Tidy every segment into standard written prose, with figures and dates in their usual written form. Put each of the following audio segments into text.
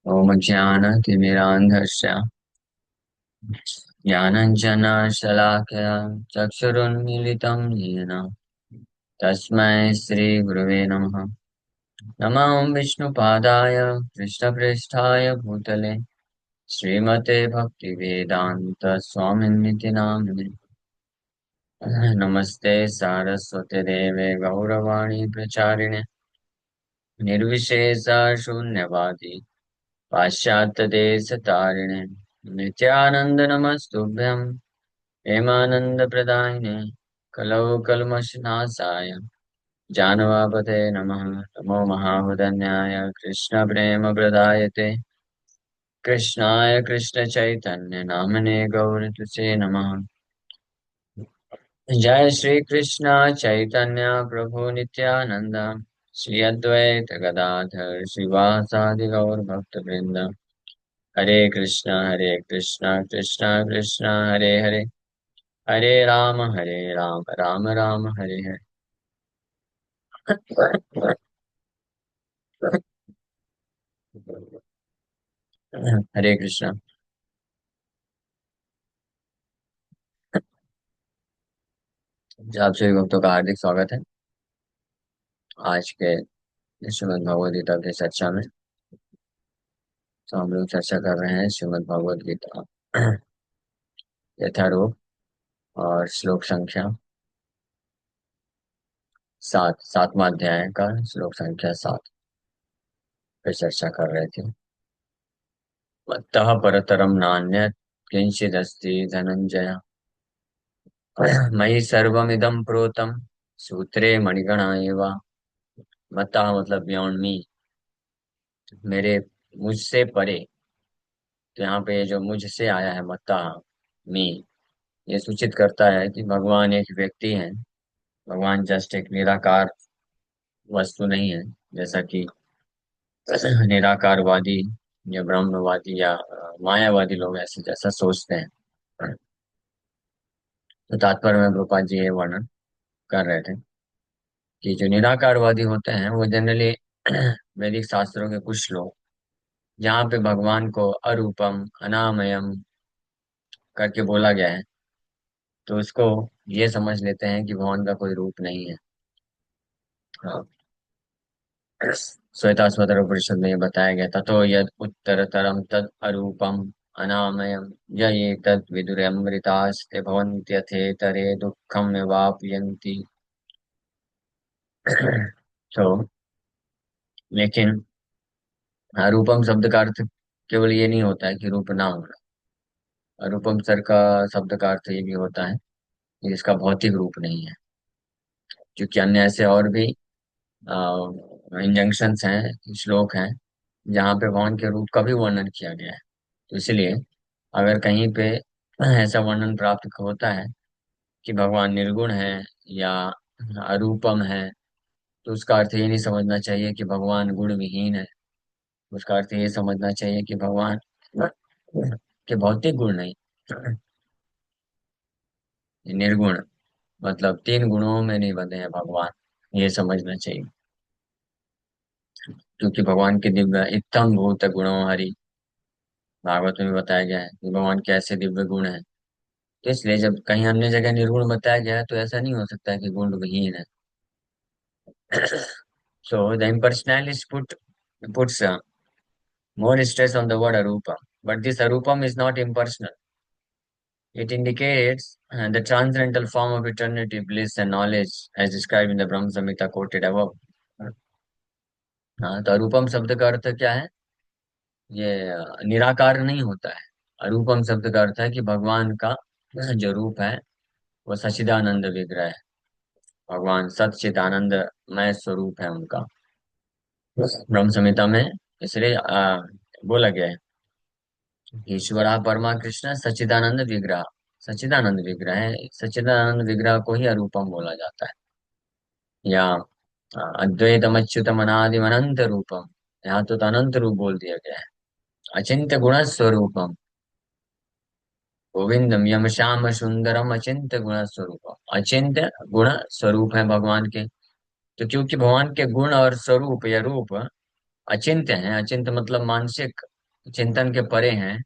ओम ज्ञानतिमिरान्धस्य ज्ञानञ्जनशलाकया चक्षुरुन्मीलितं येन तस्मै श्रीगुरवे नमः। नमो विष्णुपादाय कृष्णप्रेष्ठाय भूतले श्रीमते भक्तिवेदान्त स्वामिनिति नामिने। नमस्ते सारस्वते देवे गौरवाणी प्रचारिणे निर्विशेष शून्यवादी पाश्चात्यदेशतारिणे नित्यानन्द नमस्तुभ्यं हेमानन्दप्रदायिने कलौ कल्मषनाशाय जानवापते नमः। नमो महावदन्याय कृष्णप्रेमप्रदायते कृष्णाय कृष्णचैतन्य नामने गौरतुसे नमः। जय श्री कृष्ण चैतन्य प्रभु नित्यानंद श्री अद्वैत गदाधर श्रीवासादि गौर भक्त वृंद। हरे कृष्णा कृष्णा कृष्णा हरे हरे, हरे राम राम राम हरे हरे। हरे कृष्णा। आप सभी भक्तों का हार्दिक स्वागत है आज के श्रीमद् भगवद गीता की चर्चा में। तो हम लोग चर्चा कर रहे हैं श्रीमद् भगवद गीता यथारूप और श्लोक संख्या 7, 7वां अध्याय का श्लोक संख्या 7 पे चर्चा कर रहे थे। मत्तः परतरम नान्यत् किंचिदस्ति धनंजय मयि सर्वमिदं प्रोतं सूत्रे मणिगणा एव। मत्तः मतलब बियॉन्ड मी, मेरे मुझसे परे। तो यहाँ पे जो मुझसे आया है मत्तः मी, ये सूचित करता है कि भगवान एक व्यक्ति है। भगवान जस्ट एक निराकार वस्तु नहीं है, जैसा कि निराकारवादी या ब्रह्मवादी या मायावादी लोग ऐसे जैसा सोचते हैं। तो तात्पर्य में प्रभुपाद जी ये वर्णन कर रहे थे कि जो निराकारवादी होते हैं वो जनरली वैदिक शास्त्रों के कुछ श्लोक जहाँ पे भगवान को अरूपम अनामयम करके बोला गया है, तो उसको ये समझ लेते हैं कि भगवान का कोई रूप नहीं है। हाँ। श्वेताश्वतर उपनिषद में ये बताया गया था, तो यद उत्तरतरम तद अरूपम अनामयम य ये तद विदुरमृतास्ते भवन्त्यथेतरे दुःखम वापयन्ति। तो लेकिन रूपम शब्द का अर्थ केवल ये नहीं होता है कि रूप ना होना। रूपम सर का शब्द का अर्थ ये भी होता है कि इसका भौतिक रूप नहीं है, क्योंकि अन्य ऐसे और भी इंजंक्शंस हैं, श्लोक हैं जहाँ पे भगवान के रूप का भी वर्णन किया गया है। तो इसलिए अगर कहीं पे ऐसा वर्णन प्राप्त होता है कि भगवान निर्गुण है या अरूपम है, तो उसका अर्थ ये नहीं समझना चाहिए कि भगवान गुण विहीन है। उसका अर्थ ये समझना चाहिए कि भगवान के भौतिक गुण नहीं, निर्गुण मतलब 3 गुणों में नहीं बंधे हैं भगवान, ये समझना चाहिए। क्योंकि भगवान के दिव्य इत्थम भूत गुणों हरि, भागवत में भी बताया गया है कि भगवान के ऐसे दिव्य गुण हैं। तो इसलिए जब कहीं अन्य जगह निर्गुण बताया गया है तो ऐसा नहीं हो सकता है कि गुण विहीन है। So the impersonalist puts more stress on the word arupa, but this arupam is not impersonal. It indicates the transcendental form of eternity, bliss, and knowledge, as described in the Brahma Samhita quoted above. हाँ, तो अरूपम शब्द का अर्थ क्या है? ये निराकार नहीं होता है। अरूपम शब्द का अर्थ है कि भगवान का जो रूप है वो सच्चिदानंद विग्रह है। भगवान सच्चिद आनंदमय स्वरूप है उनका ब्रह्म संहिता में। इसलिए बोला गया है ईश्वरा परमा कृष्ण सच्चिदानंद विग्रह। सच्चिदानंद विग्रह है, सच्चिदानंद विग्रह को ही अरूपम बोला जाता है। या अद्वैतम अच्युतम अनादिम अनंत रूपम, यहाँ तो अनंत रूप बोल दिया गया है। अचिंत्य गुण स्वरूपम गोविंदम यम श्याम सुंदरम अचिंत्य गुण स्वरूपम। अचिंत्य गुण स्वरूप है भगवान के। तो क्योंकि भगवान के गुण और स्वरूप या रूप अचिंत्य है, अचिंत्य मतलब मानसिक चिंतन के परे हैं,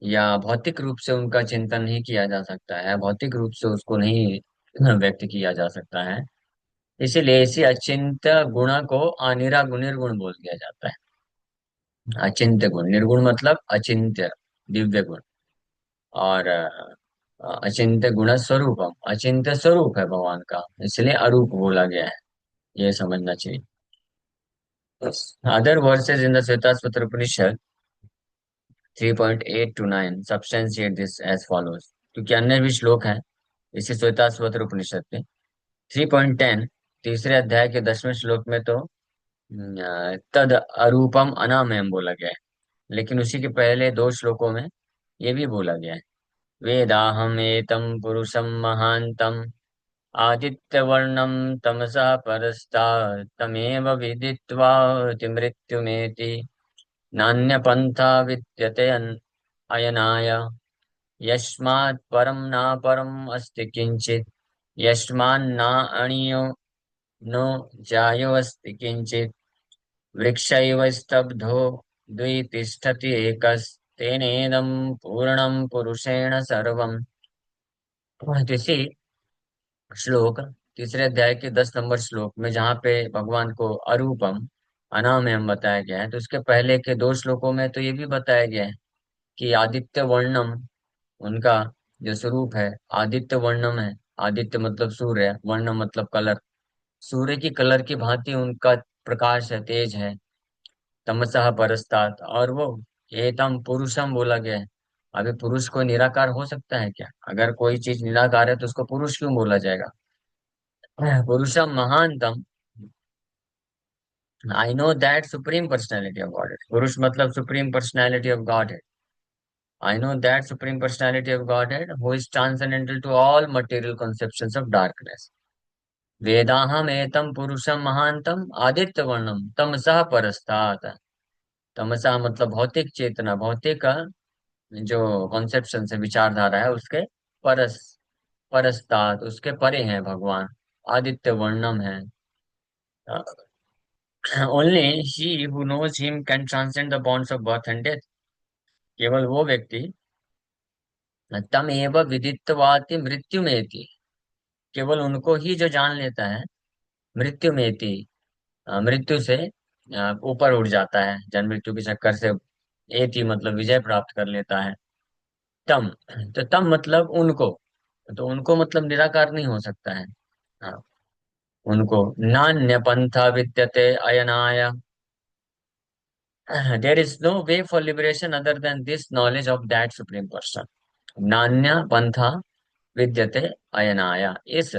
या भौतिक रूप से उनका चिंतन नहीं किया जा सकता है, भौतिक रूप से उसको नहीं व्यक्त किया जा सकता है, इसीलिए इसी अचिंत्य गुण को अनिरा निर्गुण बोल दिया जाता है। अचिंत्य गुण, निर्गुण मतलब अचिंत्य, दिव्य गुण। और अचिंत्य गुण स्वरूपम, अचिंत्य स्वरूप है भगवान का, इसलिए अरूप बोला गया है, ये समझना चाहिए। Other versus in the Shvetashvatara Upanishad 3.8 to 9 substantiate this as follows। क्योंकि अन्य भी श्लोक हैं इसी श्वेताश्वतर उपनिषद के। 3.10, तीसरे अध्याय के 10वें श्लोक में तो तद अरूपम अनामयम बोला गया है, लेकिन उसी के पहले दो श्लोकों में ये भी बोला गया है, वेदाहम एतम पुरुषम महांतम आदित्यवर्णम तमसा परस्तात् तमेव विदित्वा मृत्युमेति नान्यपन्था विद्यते अयनाय यस्मात् परं न परम् अस्ति किंचित् यस्मान्ना अणीयो नो जायो अस्ति किंचित् वृक्षैव स्तब्धो द्वितिष्ठति एकस्तेनेदं पूर्णं पुरुषेण सर्वम्। इसी श्लोक, तीसरे अध्याय के 10 नंबर श्लोक में जहाँ पे भगवान को अरूपम अनामयम बताया गया है, तो उसके पहले के दो श्लोकों में तो ये भी बताया गया है कि आदित्य वर्णम, उनका जो स्वरूप है आदित्य वर्णम है। आदित्य मतलब सूर्य, वर्ण मतलब कलर, सूर्य की कलर की भांति उनका प्रकाश है, तेज है। तमसः परस्तात्, और वो एतम पुरुषम बोला गया है। अभी पुरुष को निराकार हो सकता है क्या? अगर कोई चीज निराकार है तो उसको पुरुष क्यों बोला जाएगा? पुरुषम महानतम, I know that supreme personality of God. पुरुष मतलब सुप्रीम पर्सनैलिटी ऑफ गॉड है। I know that Supreme Personality of Godhead who is transcendental to all material conceptions of darkness. वेदाहम एतम पुरुषम महांतम आदित्य वर्णम तमसा परस्तात। तमसा मतलब भौतिक चेतना, भौतिक जो कॉन्सेप्शन है, विचारधारा है, उसके परस, परस्तात उसके परे हैं भगवान। आदित्य वर्णम है। Only he who knows him can transcend the bonds of birth and death. केवल वो व्यक्ति तम एव विदित्वाति मृत्यु में, केवल उनको ही जो जान लेता है, मृत्यु में मृत्यु से ऊपर उठ जाता है, जन्म मृत्यु के चक्कर से एति मतलब विजय प्राप्त कर लेता है। तम, तो तम मतलब उनको, तो उनको मतलब निराकार नहीं हो सकता है। हाँ, उनको नान्य पंथा विद्यते अयनाय, there is no way for liberation other than this knowledge of that supreme person. नान्य पंथा विद्यते अयनाय, इस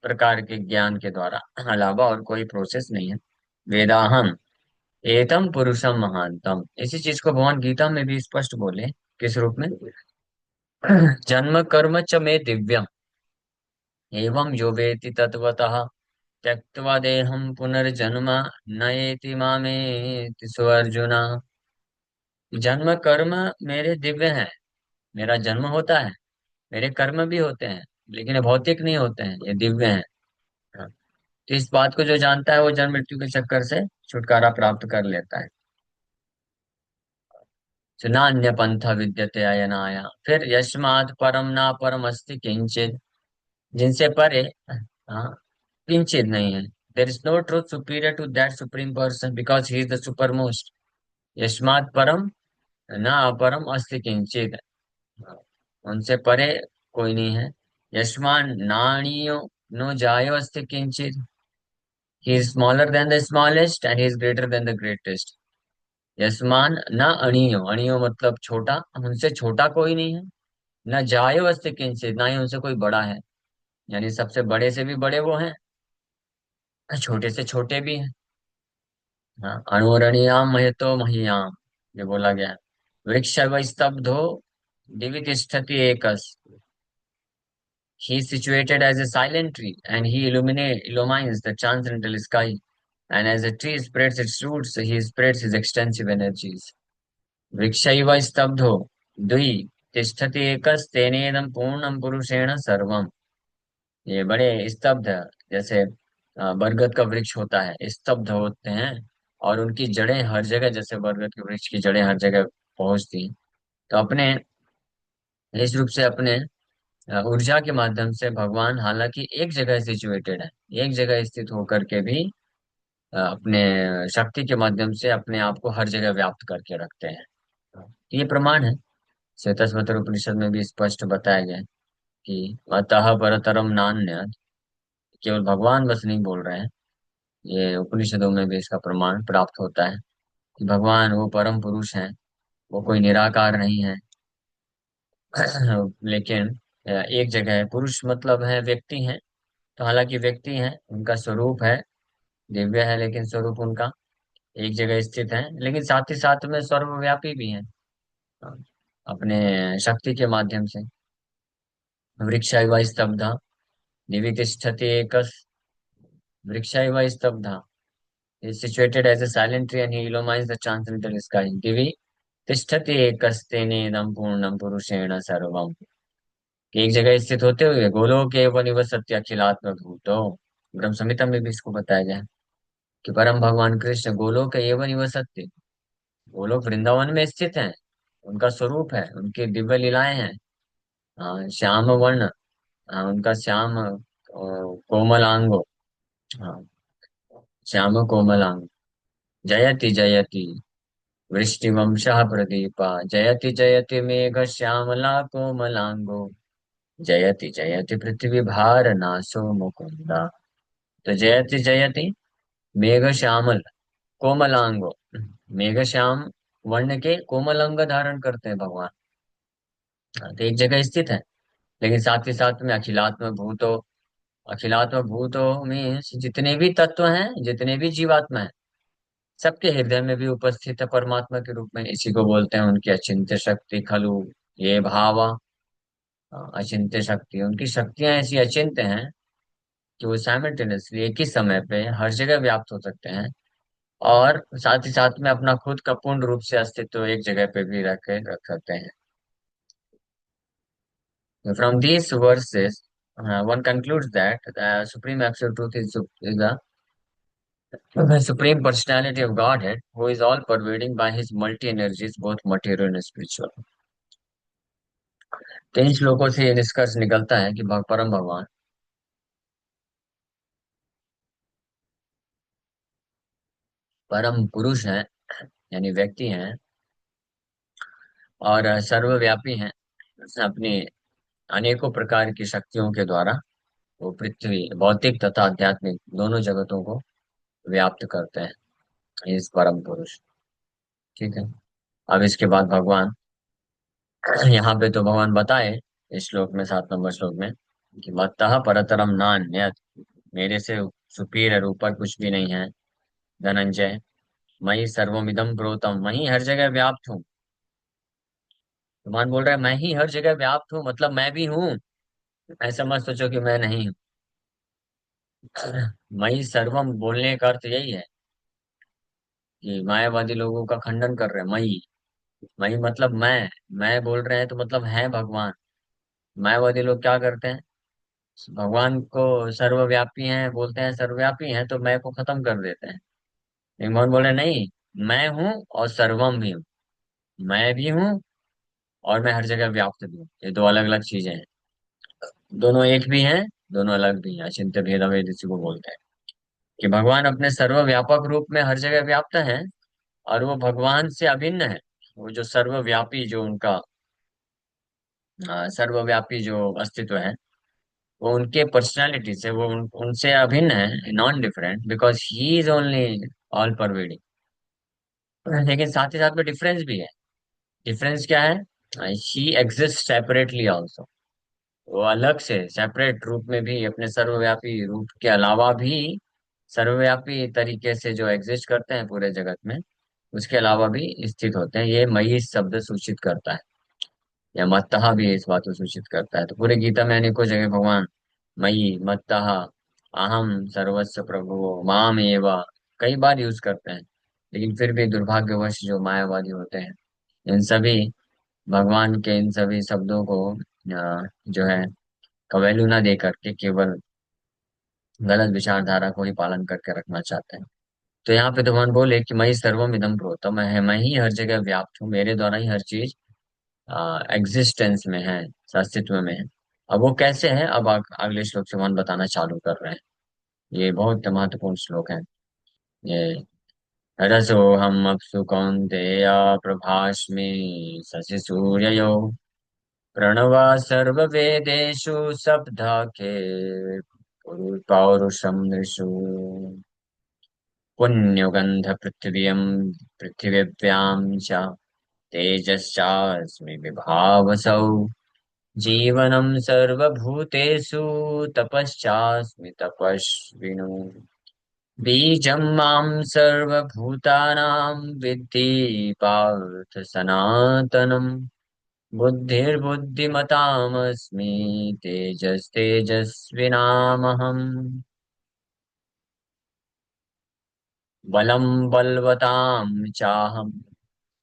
प्रकार के ज्ञान के द्वारा अलावा और कोई प्रोसेस नहीं है। वेदाहम एतम पुरुषम महानतम, इसी चीज को भगवान गीता में भी स्पष्ट बोले। किस रूप में? जन्म कर्म च मे दिव्यम एवं यो वेति तत्वतः त्यक्त्वा देहम पुनर्जन्म नयेति मामेति सो अर्जुन। जन्म कर्म मेरे दिव्य हैं, मेरा जन्म होता है, मेरे कर्म भी होते हैं, लेकिन ये भौतिक नहीं होते हैं, ये दिव्य हैं। हाँ, तो इस बात को जो जानता है वो जन्म मृत्यु के चक्कर से छुटकारा प्राप्त कर लेता है। नान्य पंथ विद्यते अयनाय, फिर यस्मात् परम ना परम अस्ति किंचित, जिनसे परे हाँ किंचित नहीं है। There is no truth superior to that supreme person because he is the super most. यस्मात् परम ना अपरम अस्ति किंचित, उनसे परे कोई नहीं है। यस्मान नाणीयो नो जायो अस्ति किंचित, he is smaller than the smallest and he is greater than the greatest. यस्मान ना अणियो, अणियो मतलब छोटा, उनसे छोटा कोई नहीं है। न जायो अस्य किंचित, ना ही उनसे कोई बड़ा है, यानी सबसे बड़े से भी बड़े वो हैं, छोटे से छोटे भी हैं। हाँ, अणुरणीयाम महतो महीयाम, ये बोला गया है। वृक्ष स्तब्धो दिवि तिष्ठति एकस, he is situated as a silent tree and he illumines the transcendental sky, and as a tree spreads its roots he spreads his extensive energies। वृक्षैव स्तब्धो द्वि तिष्ठति एकस तेनेदं पूर्णं पुरुषेण सर्वम। ये बड़े स्तब्ध, जैसे बरगद का वृक्ष होता है, स्तब्ध होते हैं, और उनकी जड़ें हर जगह, जैसे बरगद के वृक्ष की जड़ें हर जगह पहुंचती। तो अपने इस रूप से अपने ऊर्जा के माध्यम से भगवान हालांकि एक जगह सिचुएटेड है, एक जगह स्थित होकर के भी अपने शक्ति के माध्यम से अपने आप को हर जगह व्याप्त करके रखते हैं। तो ये प्रमाण है, श्वेतस्वतर उपनिषद में भी स्पष्ट बताया गया है कि अतः परतरम नान्यत्, केवल भगवान बस नहीं बोल रहे हैं, ये उपनिषदों में भी इसका प्रमाण प्राप्त होता है कि भगवान वो परम पुरुष हैं, वो कोई निराकार नहीं है। लेकिन एक जगह है, पुरुष मतलब है व्यक्ति है, तो हालांकि व्यक्ति है, उनका स्वरूप है, दिव्य है, लेकिन स्वरूप उनका एक जगह स्थित है, लेकिन साथ ही साथ में सर्वव्यापी भी है। हाँ, अपने शक्ति के माध्यम से वृक्षाइव स्तब्धा दिवि तिष्ठति एकस, वृक्षाइव स्तब्धा is situated as a silent tree and he illumines the transcendental sky. दिवि तिष्ठति एकस्तेनेदं पूर्णं पुरुषेण सर्वम, कि एक जगह स्थित होते हुए गोलोक एव निवसत्य अखिलात्म भूतो। ब्रह्म संहिता में भी इसको बताया गया है कि परम भगवान कृष्ण गोलोक एव निवसत्य, गोलोक वृंदावन में स्थित हैं, उनका स्वरूप है, उनकी दिव्य लीलाएं हैं। श्याम वर्ण, उनका श्याम कोमलांगो, हाँ, श्याम कोमलांग, जयति जयति वृष्टिवंशः प्रदीपा, जयति जयति मेघ श्यामला कोमलांगो, जयति जयति पृथ्वी भार नाशो मुकुंदा। तो जयति जयति मेघ श्यामल कोमलांगो, मेघ श्याम वर्ण के कोमल अंग धारण करते हैं भगवान। तो एक जगह स्थित है, लेकिन साथ ही साथ में अखिलात्म भूतो, अखिलात्म भूतो में जितने भी तत्व हैं, जितने भी जीवात्मा हैं, सबके हृदय में भी उपस्थित है परमात्मा के रूप में। इसी को बोलते हैं उनकी अचिंत्य शक्ति खलु ये भावा। अचिंत्य शक्ति, उनकी शक्तियां ऐसी अचिंत्य हैं कि वो साइमल्टेनियसली एक ही समय पे हर जगह व्याप्त हो सकते हैं, और साथ ही साथ में अपना खुद का पूर्ण रूप से अस्तित्व एक जगह पे भी रख सकते हैं। From these verses, one concludes that the supreme absolute truth is the supreme personality of Godhead, who is all pervading by his multi energies, both material and spiritual. तो इन श्लोकों से ये निष्कर्ष निकलता है कि परम भगवान परम पुरुष हैं, यानी व्यक्ति हैं, और सर्वव्यापी हैं। अपनी अनेकों प्रकार की शक्तियों के द्वारा वो पृथ्वी भौतिक तथा आध्यात्मिक दोनों जगतों को व्याप्त करते हैं, इस परम पुरुष। ठीक है। अब इसके बाद भगवान यहाँ पे तो भगवान बताए इस श्लोक में, 7 नंबर श्लोक में, कि मत्तः परतरम नान्यत्, मेरे से सुपीरियर ऊपर कुछ भी नहीं है। धनंजय मई सर्वमिदं प्रोतम, वही हर जगह व्याप्त हूँ। भगवान बोल रहा है मैं ही हर जगह व्याप्त हूँ, मतलब मैं भी हूँ, ऐसा मत सोचो कि मैं नहीं हूँ। मई सर्वम बोलने का अर्थ यही है कि मायावादी लोगों का खंडन कर रहे हैं। मई, मई मतलब मैं बोल रहे हैं तो मतलब है भगवान। मायावादी लोग क्या करते हैं, भगवान को सर्वव्यापी हैं बोलते हैं, सर्वव्यापी हैं तो मैं को खत्म कर देते हैं। लेकिन भगवान बोले नहीं, मैं हूँ और सर्वम भी हूँ, मैं भी हूँ और मैं हर जगह व्याप्त भी हूँ, ये दो अलग अलग चीजें हैं। दोनों एक भी हैं, दोनों अलग भी हैं, अचिंत्य भेदाभेद इसी को बोलते हैं कि भगवान अपने सर्वव्यापक रूप में हर जगह व्याप्त हैं, और वो भगवान से अभिन्न है। वो जो सर्वव्यापी, जो उनका सर्वव्यापी जो अस्तित्व है, वो उनके पर्सनालिटी से वो उनसे अभिन्न है, non different, because he is only all pervading. लेकिन साथ ही साथ में डिफरेंस भी है। डिफरेंस क्या है, ही एग्जिस्ट सेपरेटली ऑल्सो, वो अलग से सेपरेट रूप में भी अपने सर्वव्यापी रूप के अलावा भी सर्वव्यापी तरीके से जो एग्जिस्ट करते हैं पूरे जगत में, उसके अलावा भी स्थित होते हैं। ये मई शब्द सूचित करता है, या मत्तः भी इस बात को सूचित करता है। तो पूरे गीता में अनेकों जगह भगवान मई मत्तः अहम सर्वस्व प्रभु माम एव कई बार यूज करते हैं। लेकिन फिर भी दुर्भाग्यवश जो मायावादी होते हैं, इन सभी भगवान के इन सभी शब्दों को जो है वैल्यू ना दे करके केवल गलत विचारधारा को ही पालन करके रखना चाहते हैं। तो यहाँ पे भगवान बोले कि मैं सर्वम इदम प्रोतम है, मैं ही हर जगह व्याप्त हूँ, मेरे द्वारा ही हर चीज एग्जिस्टेंस में है, अस्तित्व में है। अब वो कैसे है, अब अगले श्लोक से भगवान बताना चालू कर रहे हैं। ये बहुत महत्वपूर्ण श्लोक है ये। रसोऽहम् अप्सु कौन्तेय प्रभास्मि शशि सूर्ययो प्रणवा सर्ववेदेषु शब्दाखे पौरुषं नृषु पुण्यगन्ध पृथिव्यां च तेजश्चास्मि विभावसौ जीवनं सर्वभूतेषु तपश्चास्मि तपस्विनो बीजं मां सर्वभूतानां विद्धि पार्थ सनातनम् बुद्धिर्बुद्धिमतामस्मि तेजस्तेजस्विनामहम् बलं बलवतां चाहं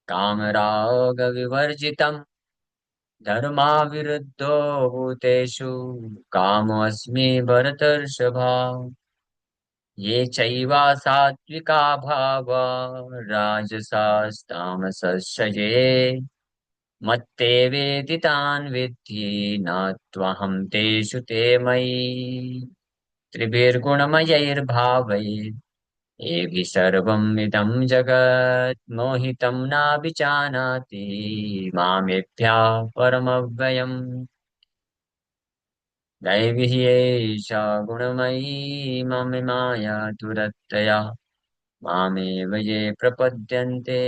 कामरागविवर्जितम् धर्माविरुद्धो भूतेषु कामोऽस्मि भरतर्षभा ये चैव सात्विका भावा राजसास्तामसश्च ये मत्तेवेति तान् विद्धि न त्वहं तेषु ते मयि त्रिभिर्गुणमयैर्भावैः एभिः सर्वम् इदं जगत् मोहितं नाभिजानाति मामेभ्यः परमव्ययम् दैवी एषा गुणमयी मम माया दुरत्यया मामेव ये प्रपद्यन्ते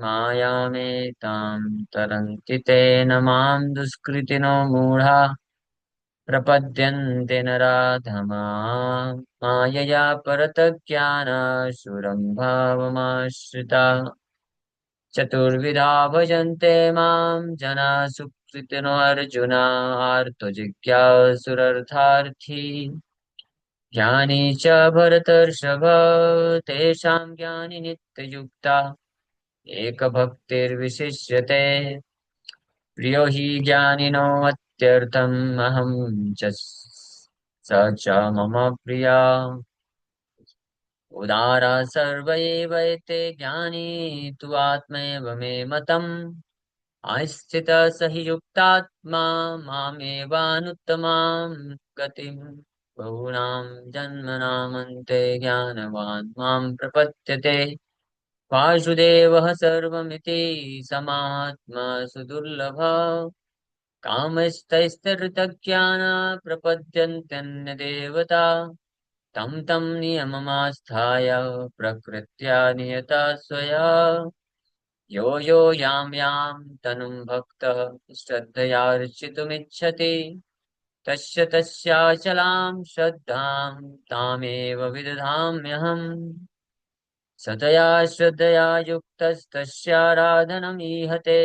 मायामेतां तरन्ति तेन मां दुष्कृतिनो मूढा प्रपद्यन्ते नराधमा मायया परतज्ञानासुरं भावमाश्रिता चतुर्विधा भजन्ते मां जना सुकृतिनो अर्जुन आर्तो जिज्ञासुरर्थार्थी ज्ञानी च भरतर्षभ तेषां ज्ञानी नित्ययुक्ता एकभक्तिर्विशिष्यते प्रियो हि ज्ञानिनोत्यर्थम् अहं च स च मम प्रिया उदारा सर्व एव एते ज्ञानी तु आत्मैव मे मतम् आस्थितः स हि युक्तात्मा मामेवानुत्तमां गतिम् बहूनां जन्मनामन्ते ज्ञानवान् मां प्रपद्यते वासुदेवः सर्वमिति समात्मा सुदुर्लभः कामस्तैस्तैर्तज्ञाना प्रपद्यन्त्यन्यदेवता तं तं नियममास्थाय प्रकृत्या नियता स्वया यो यो यां यां तनुं भक्तः श्रद्धयार्चितुमिच्छति तस्य तस्याचलां श्रद्धां तामेव विदधाम्यहम् सतया श्रद्धया युक्तस्तस्याराधनमीहते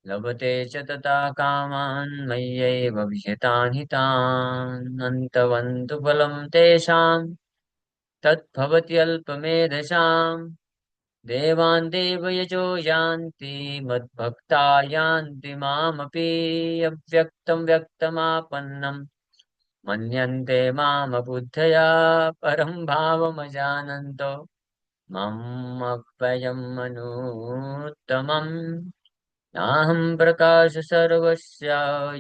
लभते च तथा कामान् मय्यैव विहितान् हितान् अन्तवन्तु फलं तेषां तद्भवत्यल्पमेधसाम् देवान् देवयजो यान्ति मद्भक्ता यान्ति मामपि अव्यक्तं व्यक्तमापन्नं मन्यन्ते मामबुद्धया परं भावमजानन्तो मम अव्ययम् अनुत्तमम् नाहं प्रकाश सर्वस्य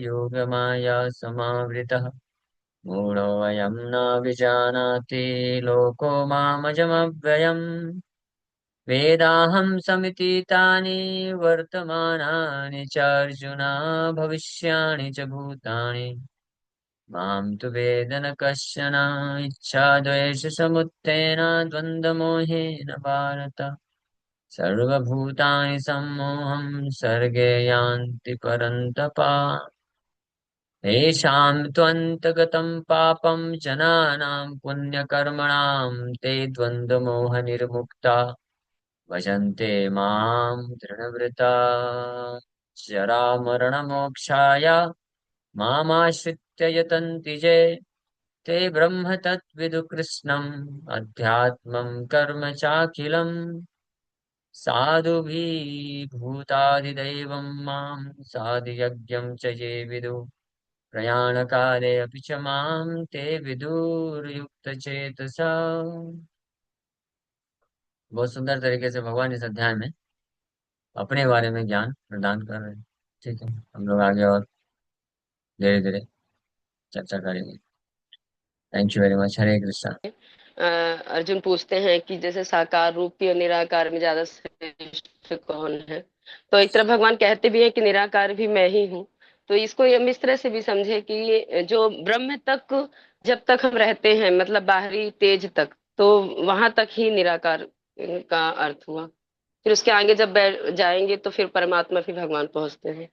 योगमाया समावृतः मूढोऽयं न विजानाति लोको मामजमव्ययम् वेदाहं समितीतानि वर्तमानानि च अर्जुन भविष्याणि च भूतानि मां तु वेद न कश्चन इच्छाद्वेषसमुत्थेन द्वन्द्वमोहेन भारत सर्वभूतानि सम्मोहं सर्गे यान्ति परन्तप येषां त्वन्तगतं पापं जनानां पुण्यकर्मणां ते द्वन्द्वमोहनिर्मुक्ता भजन्ते मां दृढव्रता जरामरणमोक्षाय मामाश्रित्य यतन्ति ये ते ब्रह्म तद्विदु कृष्णम् अध्यात्मं कर्म चाखिलम् साधुभिः भूतादिदैवं मां साधियज्ञं च ये विदु प्रयाणकाले अपि च मां ते विदुर्युक्तचेतसा बहुत सुंदर तरीके से भगवान इस अध्याय में अपने बारे में ज्ञान प्रदान कर रहे हैं। ठीक है, हम लोग आगे और धीरे धीरे चर्चा करेंगे। Thank you very much. Hare Krishna. अ, अर्जुन पूछते हैं कि जैसे साकार रूपी और निराकार में ज्यादा श्रेष्ठ कौन है। तो एक तरफ भगवान कहते भी हैं कि निराकार भी मैं ही हूँ। तो इसको हम इस तरह से भी समझे कि ये जो ब्रह्म तक जब तक हम रहते हैं, मतलब बाहरी तेज तक, तो वहां तक ही निराकार का अर्थ हुआ। फिर उसके आगे जब बैठ जाएंगे तो फिर परमात्मा फिर भगवान पहुंचते हैं।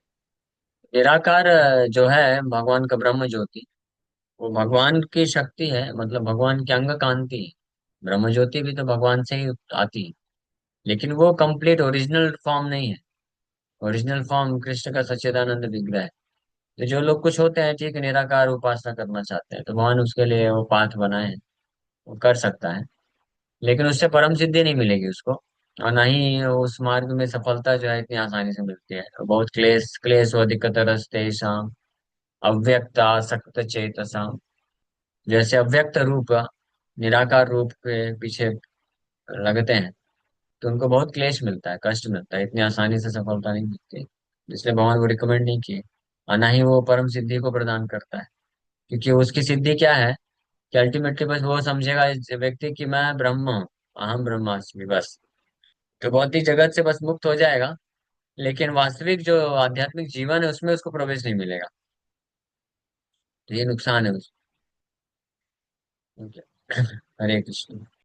निराकार जो है भगवान का ब्रह्म ज्योति, वो भगवान की शक्ति है, मतलब भगवान की अंग कांति है। ब्रह्म ज्योति भी तो भगवान से ही आती है, लेकिन वो कंप्लीट ओरिजिनल फॉर्म नहीं है। ओरिजिनल फॉर्म कृष्ण का सच्चिदानंद विग्रह है। तो जो लोग कुछ होते हैं ठीक है, निराकार उपासना करना चाहते हैं, तो भगवान उसके लिए वो पाथ बनाए हैं, वो कर सकता है। लेकिन उससे परम सिद्धि नहीं मिलेगी उसको, और ना ही उस मार्ग में सफलता जो है इतनी आसानी से मिलती है। तो बहुत क्लेश क्लेश अधिकतरस्ते शाम अव्यक्त आसक्त चेतसा। जैसे अव्यक्त रूप निराकार रूप के पीछे लगते हैं, तो उनको बहुत क्लेश मिलता है, कष्ट मिलता है, इतनी आसानी से सफलता नहीं मिलती। इसलिए भगवान वो रिकमेंड नहीं किए, और ना ही वो परम सिद्धि को प्रदान करता है। क्योंकि उसकी सिद्धि क्या है कि अल्टीमेटली बस वो समझेगा इस व्यक्ति कि मैं ब्रह्म हूँ, अहम ब्रह्मास्मि, बस। तो भौतिक जगत से बस मुक्त हो जाएगा, लेकिन वास्तविक जो आध्यात्मिक जीवन है उसमें उसको प्रवेश नहीं मिलेगा। तो ये नुकसान है उसका। हरे कृष्ण।